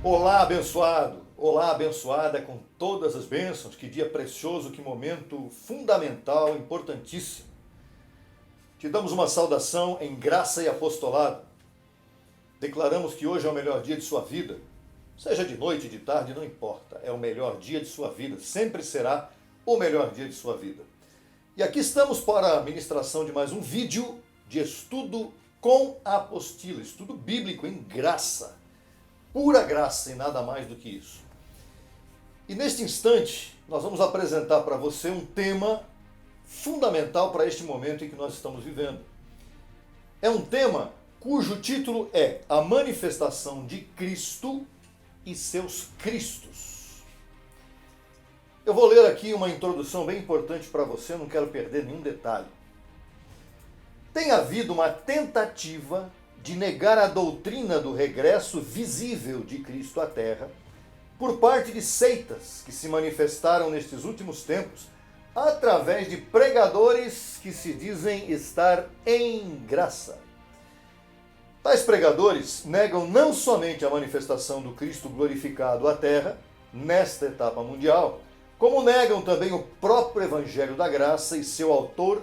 Olá, abençoado! Olá, abençoada com todas as bênçãos. Que dia precioso, que momento fundamental, importantíssimo. Te damos uma saudação em graça e apostolado. Declaramos que hoje é o melhor dia de sua vida. Seja de noite, de tarde, não importa. É o melhor dia de sua vida. Sempre será o melhor dia de sua vida. E aqui estamos para a ministração de mais um vídeo de estudo com a apostila. Estudo bíblico em graça. Pura graça e nada mais do que isso. E neste instante, nós vamos apresentar para você um tema fundamental para este momento em que nós estamos vivendo. É um tema cujo título é A Manifestação de Cristo e Seus Cristos. Eu vou ler aqui uma introdução bem importante para você, não quero perder nenhum detalhe. Tem havido uma tentativa de negar a doutrina do regresso visível de Cristo à Terra por parte de seitas que se manifestaram nestes últimos tempos através de pregadores que se dizem estar em graça. Tais pregadores negam não somente a manifestação do Cristo glorificado à Terra, nesta etapa mundial, como negam também o próprio Evangelho da Graça e seu autor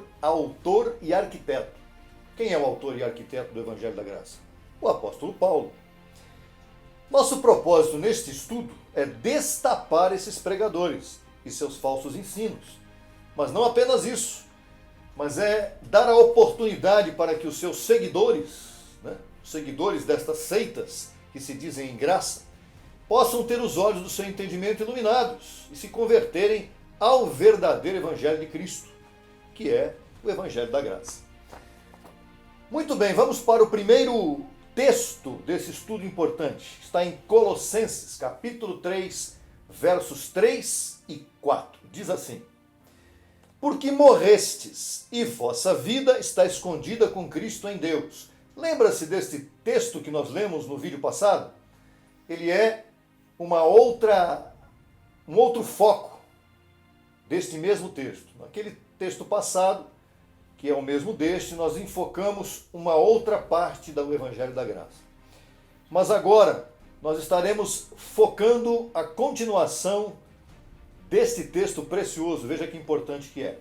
e arquiteto. Quem é o autor e arquiteto do Evangelho da Graça? O apóstolo Paulo. Nosso propósito neste estudo é destapar esses pregadores e seus falsos ensinos. Mas não apenas isso, mas é dar a oportunidade para que os seus seguidores, os seguidores destas seitas que se dizem em graça, possam ter os olhos do seu entendimento iluminados e se converterem ao verdadeiro Evangelho de Cristo, que é o Evangelho da Graça. Muito bem, vamos para o primeiro texto desse estudo importante. Está em Colossenses, capítulo 3, versos 3 e 4. Diz assim: Porque morrestes, e vossa vida está escondida com Cristo em Deus. Lembra-se deste texto que nós lemos no vídeo passado? Ele é um outro foco deste mesmo texto. Naquele texto passado, que é o mesmo deste, nós enfocamos uma outra parte do Evangelho da Graça. Mas agora, nós estaremos focando a continuação deste texto precioso. Veja que importante que é.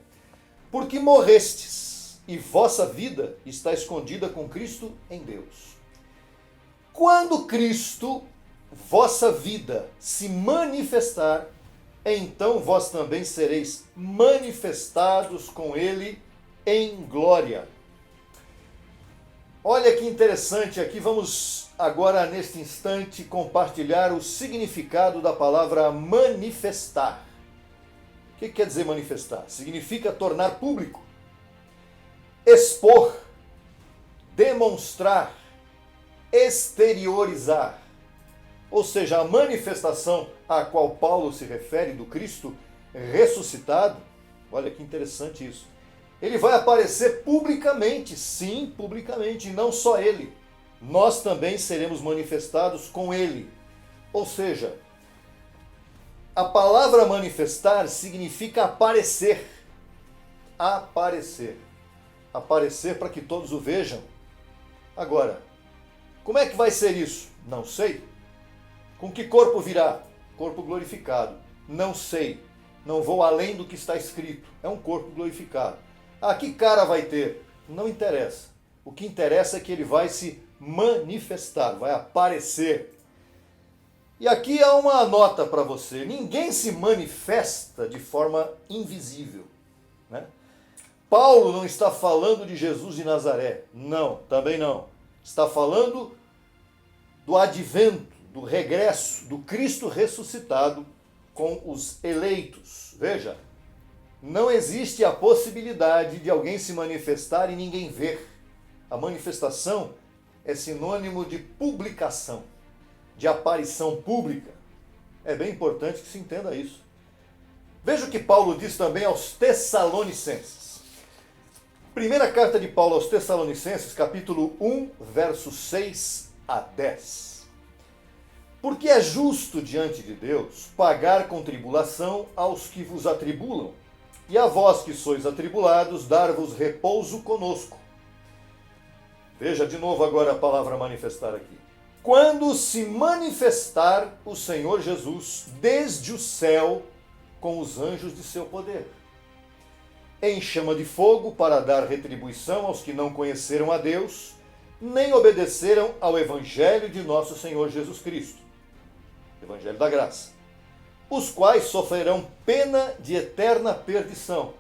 Porque morrestes, e vossa vida está escondida com Cristo em Deus. Quando Cristo, vossa vida, se manifestar, então vós também sereis manifestados com Ele em glória. Olha que interessante, aqui vamos agora neste instante compartilhar o significado da palavra manifestar. O que quer dizer manifestar? Significa tornar público, expor, demonstrar, exteriorizar. Ou seja, a manifestação a qual Paulo se refere do Cristo ressuscitado, olha que interessante isso. Ele vai aparecer publicamente, sim, publicamente, e não só ele. Nós também seremos manifestados com ele. Ou seja, a palavra manifestar significa aparecer. Aparecer. Aparecer para que todos o vejam. Agora, como é que vai ser isso? Não sei. Com que corpo virá? Corpo glorificado. Não sei. Não vou além do que está escrito. É um corpo glorificado. Ah, que cara vai ter? Não interessa. O que interessa é que ele vai se manifestar, vai aparecer. E aqui há uma nota para você. Ninguém se manifesta de forma invisível, né? Paulo não está falando de Jesus de Nazaré. Não, também não. Está falando do advento, do regresso, do Cristo ressuscitado com os eleitos. Veja. Não existe a possibilidade de alguém se manifestar e ninguém ver. A manifestação é sinônimo de publicação, de aparição pública. É bem importante que se entenda isso. Veja o que Paulo diz também aos Tessalonicenses. Primeira carta de Paulo aos Tessalonicenses, capítulo 1, versos 6 a 10. Porque é justo diante de Deus pagar com tribulação aos que vos atribulam, e a vós que sois atribulados, dar-vos repouso conosco. Veja de novo agora a palavra manifestar aqui. quando se manifestar o Senhor Jesus desde o céu com os anjos de seu poder, em chama de fogo, para dar retribuição aos que não conheceram a Deus, nem obedeceram ao Evangelho de nosso Senhor Jesus Cristo, Evangelho da graça, os quais sofrerão pena de eterna perdição,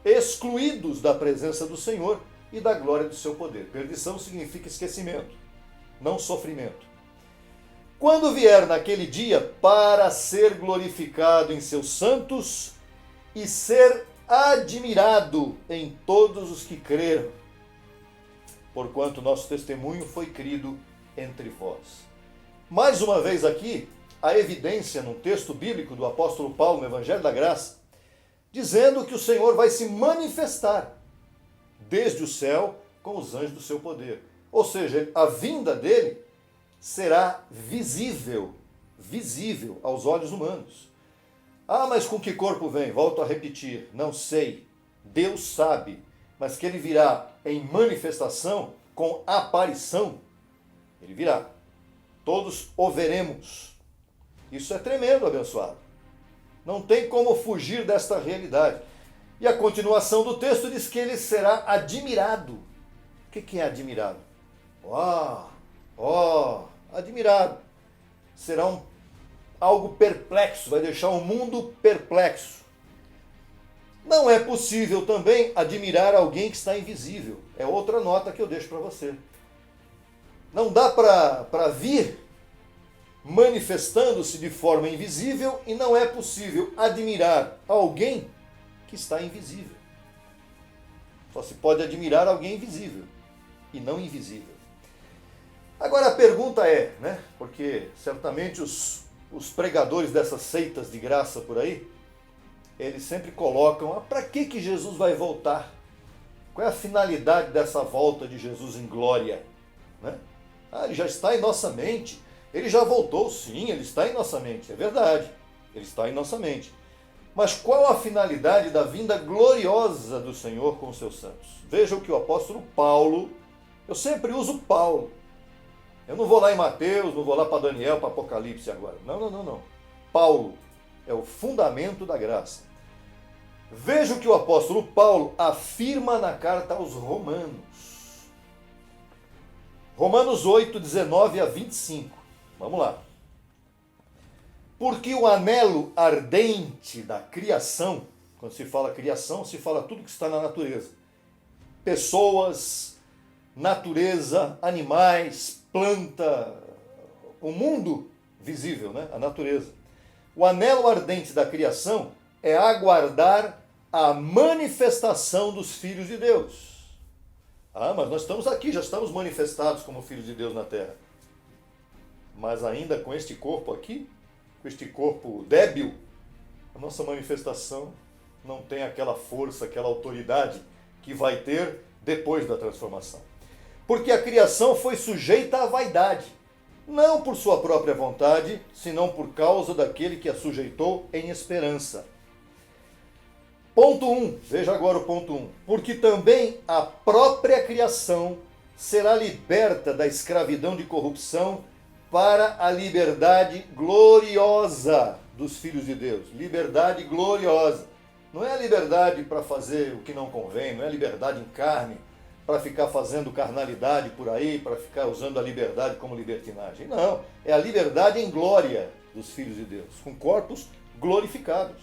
excluídos da presença do Senhor e da glória do seu poder. Perdição significa esquecimento, não sofrimento. Quando vier naquele dia para ser glorificado em seus santos e ser admirado em todos os que creram, porquanto nosso testemunho foi crido entre vós. Mais uma vez aqui, a evidência num texto bíblico do apóstolo Paulo no Evangelho da Graça, dizendo que o Senhor vai se manifestar desde o céu com os anjos do seu poder. Ou seja, a vinda dele será visível aos olhos humanos. Ah, mas com que corpo vem? Volto a repetir, não sei. Deus sabe, mas que ele virá em manifestação, com aparição, ele virá. Todos o veremos. Isso é tremendo, abençoado. Não tem como fugir desta realidade. E a continuação do texto diz que ele será admirado. O que é admirado? Admirado. Será algo perplexo, vai deixar o mundo perplexo. Não é possível também admirar alguém que está invisível. É outra nota que eu deixo para você. Não dá para vir manifestando-se de forma invisível e não é possível admirar alguém que está invisível. Só se pode admirar alguém visível e não invisível. Agora a pergunta é, porque certamente os pregadores dessas seitas de graça por aí, eles sempre colocam, para que Jesus vai voltar? Qual é a finalidade dessa volta de Jesus em glória? Ele já está em nossa mente. Ele já voltou, sim, ele está em nossa mente. É verdade, ele está em nossa mente. Mas qual a finalidade da vinda gloriosa do Senhor com os seus santos? Veja o que o apóstolo Paulo, eu sempre uso Paulo. Eu não vou lá em Mateus, não vou lá para Daniel, para Apocalipse agora. Não. Paulo é o fundamento da graça. Veja o que o apóstolo Paulo afirma na carta aos Romanos. Romanos 8, 19 a 25. Vamos lá. Porque o anelo ardente da criação, quando se fala criação, se fala tudo que está na natureza. Pessoas, natureza, animais, planta, o mundo visível, a natureza. O anelo ardente da criação é aguardar a manifestação dos filhos de Deus. Mas nós estamos aqui, já estamos manifestados como filhos de Deus na terra. Mas ainda com este corpo aqui, com este corpo débil, a nossa manifestação não tem aquela força, aquela autoridade que vai ter depois da transformação. Porque a criação foi sujeita à vaidade, não por sua própria vontade, senão por causa daquele que a sujeitou em esperança. Ponto 1, veja agora o ponto 1. Porque também a própria criação será liberta da escravidão de corrupção para a liberdade gloriosa dos filhos de Deus. Liberdade gloriosa. Não é a liberdade para fazer o que não convém, não é a liberdade em carne, para ficar fazendo carnalidade por aí, para ficar usando a liberdade como libertinagem. Não, é a liberdade em glória dos filhos de Deus, com corpos glorificados.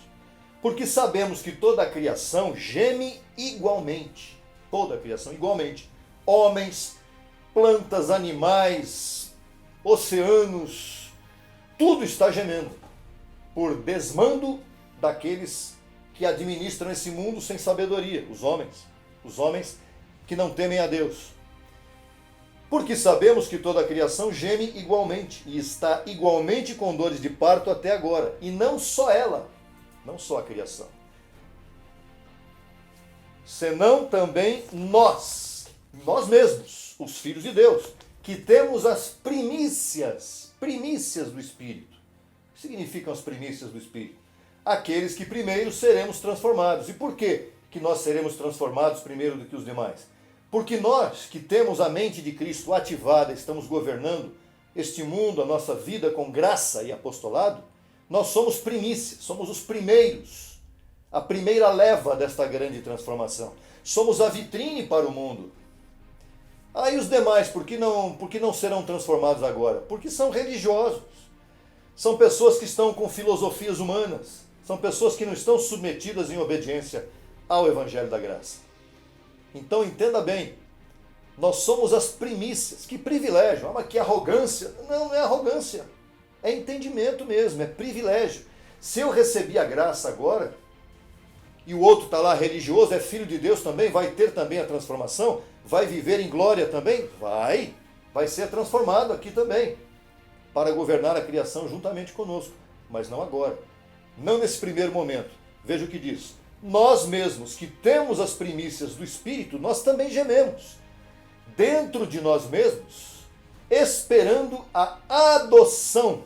Porque sabemos que toda a criação geme igualmente. Toda a criação igualmente. Homens, plantas, animais, oceanos, tudo está gemendo por desmando daqueles que administram esse mundo sem sabedoria, os homens que não temem a Deus. Porque sabemos que toda a criação geme igualmente e está igualmente com dores de parto até agora, e não só ela, não só a criação, senão também nós mesmos, os filhos de Deus, que temos as primícias do Espírito. O que significam as primícias do Espírito? Aqueles que primeiro seremos transformados. E por que nós seremos transformados primeiro do que os demais? Porque nós que temos a mente de Cristo ativada, estamos governando, este mundo, a nossa vida com graça e apostolado, nós somos primícias, somos os primeiros, a primeira leva desta grande transformação. Somos a vitrine para o mundo. Aí os demais, por que não serão transformados agora? Porque são religiosos, são pessoas que estão com filosofias humanas, são pessoas que não estão submetidas em obediência ao Evangelho da Graça. Então entenda bem, nós somos as primícias. Que privilégio, mas que arrogância. Não é arrogância, é entendimento mesmo, é privilégio. Se eu recebi a graça agora, e o outro está lá religioso, é filho de Deus também, vai ter também a transformação, vai viver em glória também? Vai ser transformado aqui também, para governar a criação juntamente conosco, mas não agora, não nesse primeiro momento. Veja o que diz: nós mesmos que temos as primícias do Espírito, nós também gememos dentro de nós mesmos, esperando a adoção.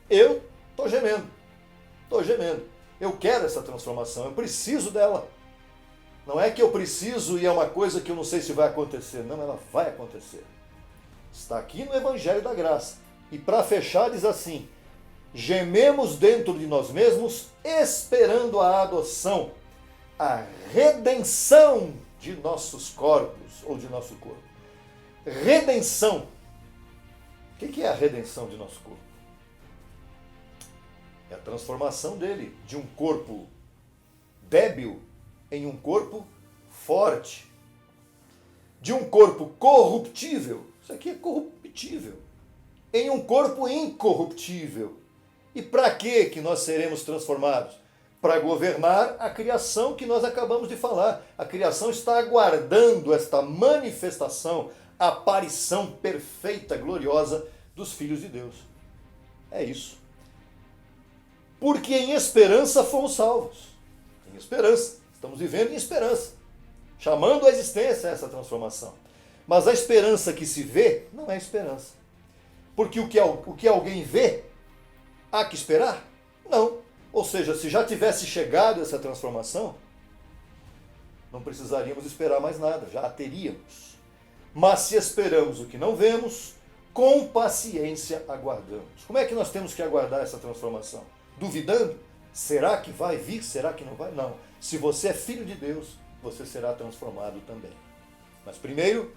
Eu estou gemendo. Eu quero essa transformação, eu preciso dela. Não é que eu preciso e é uma coisa que eu não sei se vai acontecer. Não, ela vai acontecer. Está aqui no Evangelho da Graça. E para fechar diz assim: gememos dentro de nós mesmos, esperando a adoção, a redenção de nossos corpos, ou de nosso corpo. Redenção. O que é a redenção de nosso corpo? É a transformação dele, de um corpo débil em um corpo forte. De um corpo corruptível, isso aqui é corruptível, em um corpo incorruptível. E para que nós seremos transformados? Para governar a criação que nós acabamos de falar. A criação está aguardando esta manifestação, aparição perfeita, gloriosa dos filhos de Deus. É isso. Porque em esperança fomos salvos. Em esperança. Estamos vivendo em esperança. Chamando à existência essa transformação. Mas a esperança que se vê não é esperança. Porque o que alguém vê, há que esperar? Não. Ou seja, se já tivesse chegado essa transformação, não precisaríamos esperar mais nada, já a teríamos. Mas se esperamos o que não vemos, com paciência aguardamos. Como é que nós temos que aguardar essa transformação? Duvidando? Será que vai vir? Será que não vai? Não. Se você é filho de Deus, você será transformado também. Mas primeiro,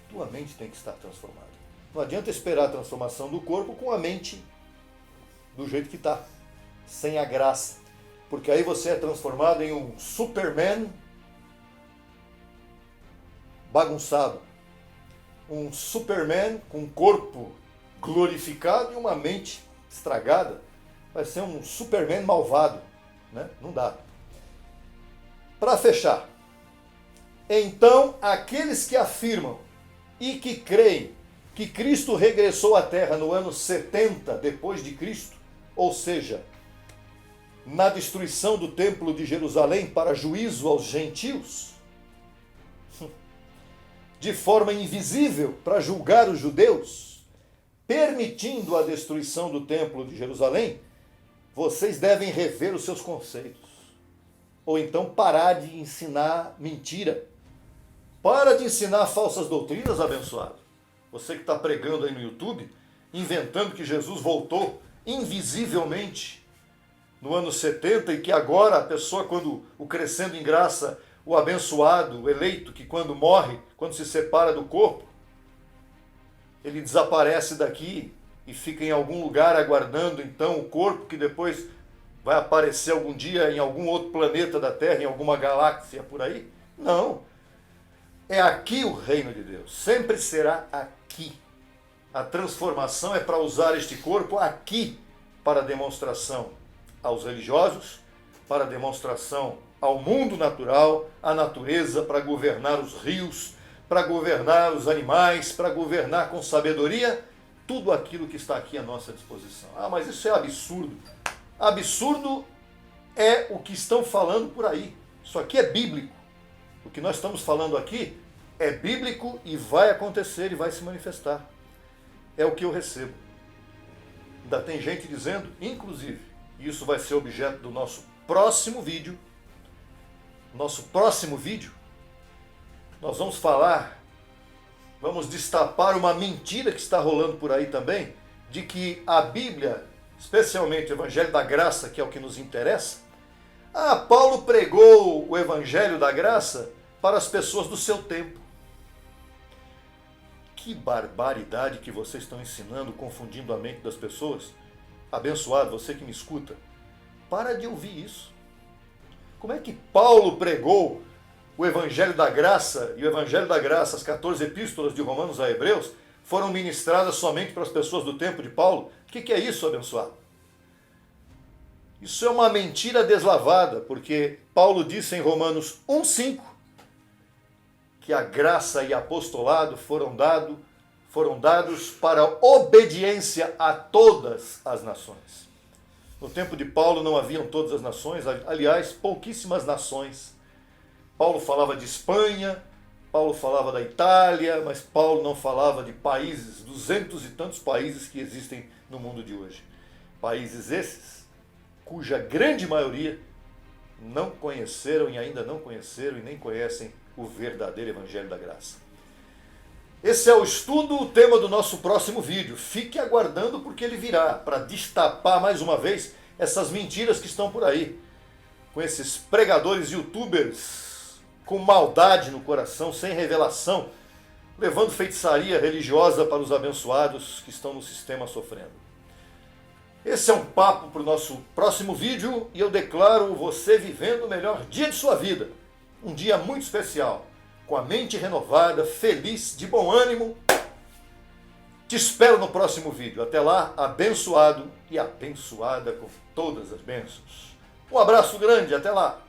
tua mente tem que estar transformada. Não adianta esperar a transformação do corpo com a mente do jeito que está, sem a graça. Porque aí você é transformado em um Superman bagunçado. Um Superman com um corpo glorificado e uma mente estragada. Vai ser um Superman malvado, né? Não dá. Para fechar, então aqueles que afirmam e que creem que Cristo regressou à Terra no ano 70 depois de Cristo, ou seja, na destruição do Templo de Jerusalém para juízo aos gentios, de forma invisível para julgar os judeus, permitindo a destruição do Templo de Jerusalém, vocês devem rever os seus conceitos. Ou então parar de ensinar mentira. Para de ensinar falsas doutrinas, abençoado. Você que está pregando aí no YouTube, inventando que Jesus voltou invisivelmente no ano 70 e que agora a pessoa, quando o crescendo em graça, o abençoado, o eleito, que quando morre, quando se separa do corpo, ele desaparece daqui e fica em algum lugar aguardando então o corpo que depois vai aparecer algum dia em algum outro planeta da Terra, em alguma galáxia por aí? Não. É aqui o reino de Deus. Sempre será aqui. A transformação é para usar este corpo aqui para demonstração aos religiosos, para demonstração ao mundo natural, à natureza, para governar os rios, para governar os animais, para governar com sabedoria tudo aquilo que está aqui à nossa disposição. Ah, mas isso é absurdo. Absurdo é o que estão falando por aí. Isso aqui é bíblico. O que nós estamos falando aqui é bíblico e vai acontecer e vai se manifestar. É o que eu recebo. Ainda tem gente dizendo, inclusive, e isso vai ser objeto do nosso próximo vídeo. Nosso próximo vídeo, nós vamos falar Vamos destapar uma mentira que está rolando por aí também, de que a Bíblia, especialmente o Evangelho da Graça, que é o que nos interessa, Paulo pregou o Evangelho da Graça para as pessoas do seu tempo. Que barbaridade que vocês estão ensinando, confundindo a mente das pessoas. Abençoado, você que me escuta, para de ouvir isso. Como é que Paulo pregou o Evangelho da Graça, e o Evangelho da Graça, as 14 epístolas de Romanos a Hebreus, foram ministradas somente para as pessoas do tempo de Paulo? O que é isso, abençoado? Isso é uma mentira deslavada, porque Paulo disse em Romanos 1,5 que a graça e apostolado foram dados para obediência a todas as nações. No tempo de Paulo não haviam todas as nações, aliás, pouquíssimas nações. Paulo falava de Espanha, Paulo falava da Itália, mas Paulo não falava de países, 200 e tantos países que existem no mundo de hoje. Países esses, cuja grande maioria não conheceram e ainda não conheceram e nem conhecem o verdadeiro Evangelho da Graça. Esse é o estudo, o tema do nosso próximo vídeo. Fique aguardando porque ele virá para destapar mais uma vez essas mentiras que estão por aí. Com esses pregadores youtubers com maldade no coração, sem revelação, levando feitiçaria religiosa para os abençoados que estão no sistema sofrendo. Esse é um papo para o nosso próximo vídeo e eu declaro você vivendo o melhor dia de sua vida. Um dia muito especial, com a mente renovada, feliz, de bom ânimo. Te espero no próximo vídeo. Até lá, abençoado e abençoada com todas as bênçãos. Um abraço grande, até lá.